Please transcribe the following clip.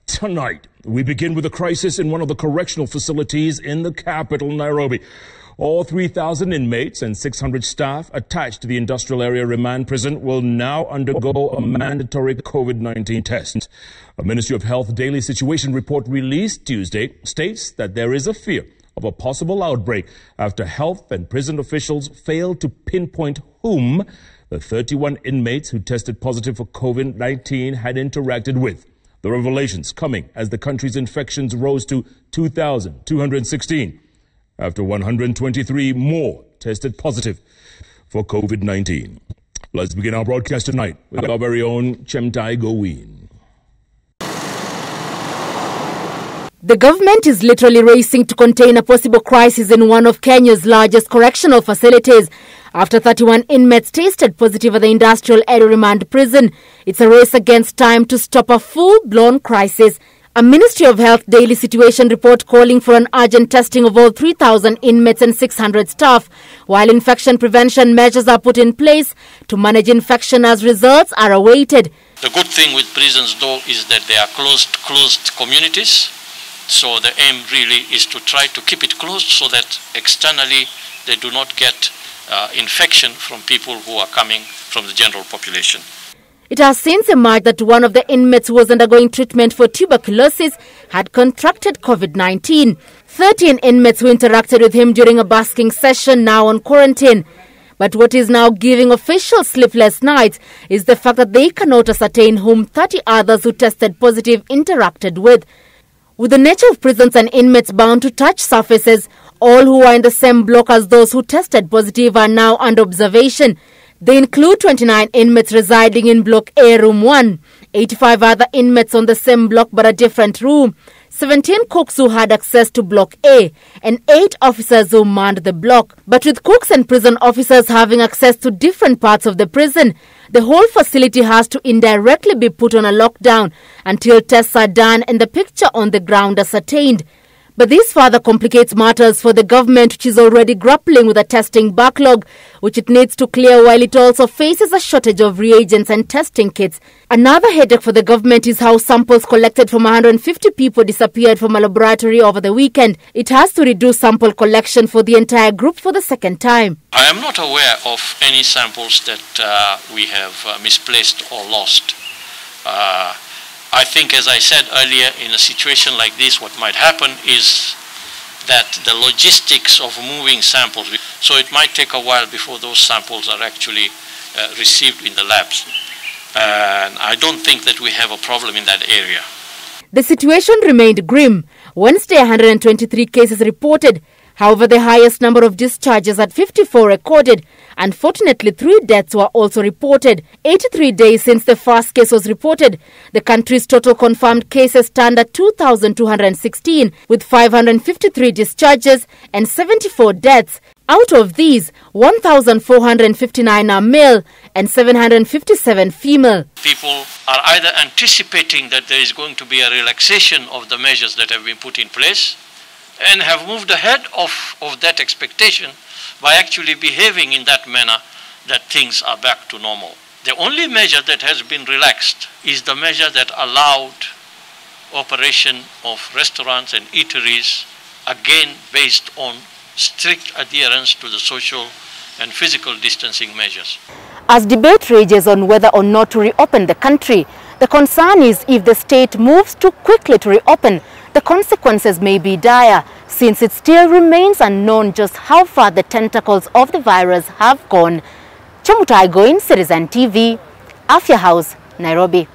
Tonight, we begin with a crisis in one of the correctional facilities in the capital, Nairobi. All 3,000 inmates and 600 staff attached to the Industrial Area Remand Prison will now undergo a mandatory COVID-19 test. A Ministry of Health daily situation report released Tuesday states that there is a fear of a possible outbreak after health and prison officials failed to pinpoint whom the 31 inmates who tested positive for COVID-19 had interacted with. The revelations coming as the country's infections rose to 2,216 after 123 more tested positive for COVID-19. Let's begin our broadcast tonight with our very own Chemtai Goween. The government is literally racing to contain a possible crisis in one of Kenya's largest correctional facilities after 31 inmates tested positive at the Industrial Area Remand Prison. It's a race against time to stop a full-blown crisis. A Ministry of Health daily situation report calling for an urgent testing of all 3,000 inmates and 600 staff, while infection prevention measures are put in place to manage infection as results are awaited. The good thing with prisons, though, is that they are closed communities. So the aim really is to try to keep it closed so that externally they do not get infection from people who are coming from the general population. It has since emerged that one of the inmates who was undergoing treatment for tuberculosis had contracted COVID-19. 13 inmates who interacted with him during a basking session now on quarantine. But what is now giving officials sleepless nights is the fact that they cannot ascertain whom 30 others who tested positive interacted with. With the nature of prisons and inmates bound to touch surfaces, all who are in the same block as those who tested positive are now under observation. They include 29 inmates residing in Block A, Room 1, 85 other inmates on the same block but a different room, 17 cooks who had access to Block A, and 8 officers who manned the block. But with cooks and prison officers having access to different parts of the prison, the whole facility has to indirectly be put on a lockdown until tests are done and the picture on the ground ascertained. But this further complicates matters for the government, which is already grappling with a testing backlog, which it needs to clear while it also faces a shortage of reagents and testing kits. Another headache for the government is how samples collected from 150 people disappeared from a laboratory over the weekend. It has to reduce sample collection for the entire group for the second time. I am not aware of any samples that we have misplaced or lost. I think, as I said earlier, in a situation like this, what might happen is that the logistics of moving samples, so it might take a while before those samples are actually received in the labs. And I don't think that we have a problem in that area. The situation remained grim. Wednesday, 123 cases reported. However, the highest number of discharges at 54 recorded. Unfortunately, 3 deaths were also reported. 83 days since the first case was reported, the country's total confirmed cases stand at 2,216, with 553 discharges and 74 deaths. Out of these, 1,459 are male and 757 female. People are either anticipating that there is going to be a relaxation of the measures that have been put in place, and have moved ahead of that expectation by actually behaving in that manner that things are back to normal. The only measure that has been relaxed is the measure that allowed operation of restaurants and eateries, again based on strict adherence to the social and physical distancing measures. As debate rages on whether or not to reopen the country, the concern is if the state moves too quickly to reopen, the consequences may be dire, since it still remains unknown just how far the tentacles of the virus have gone. Chemtai Goween, Citizen TV, Afya House, Nairobi.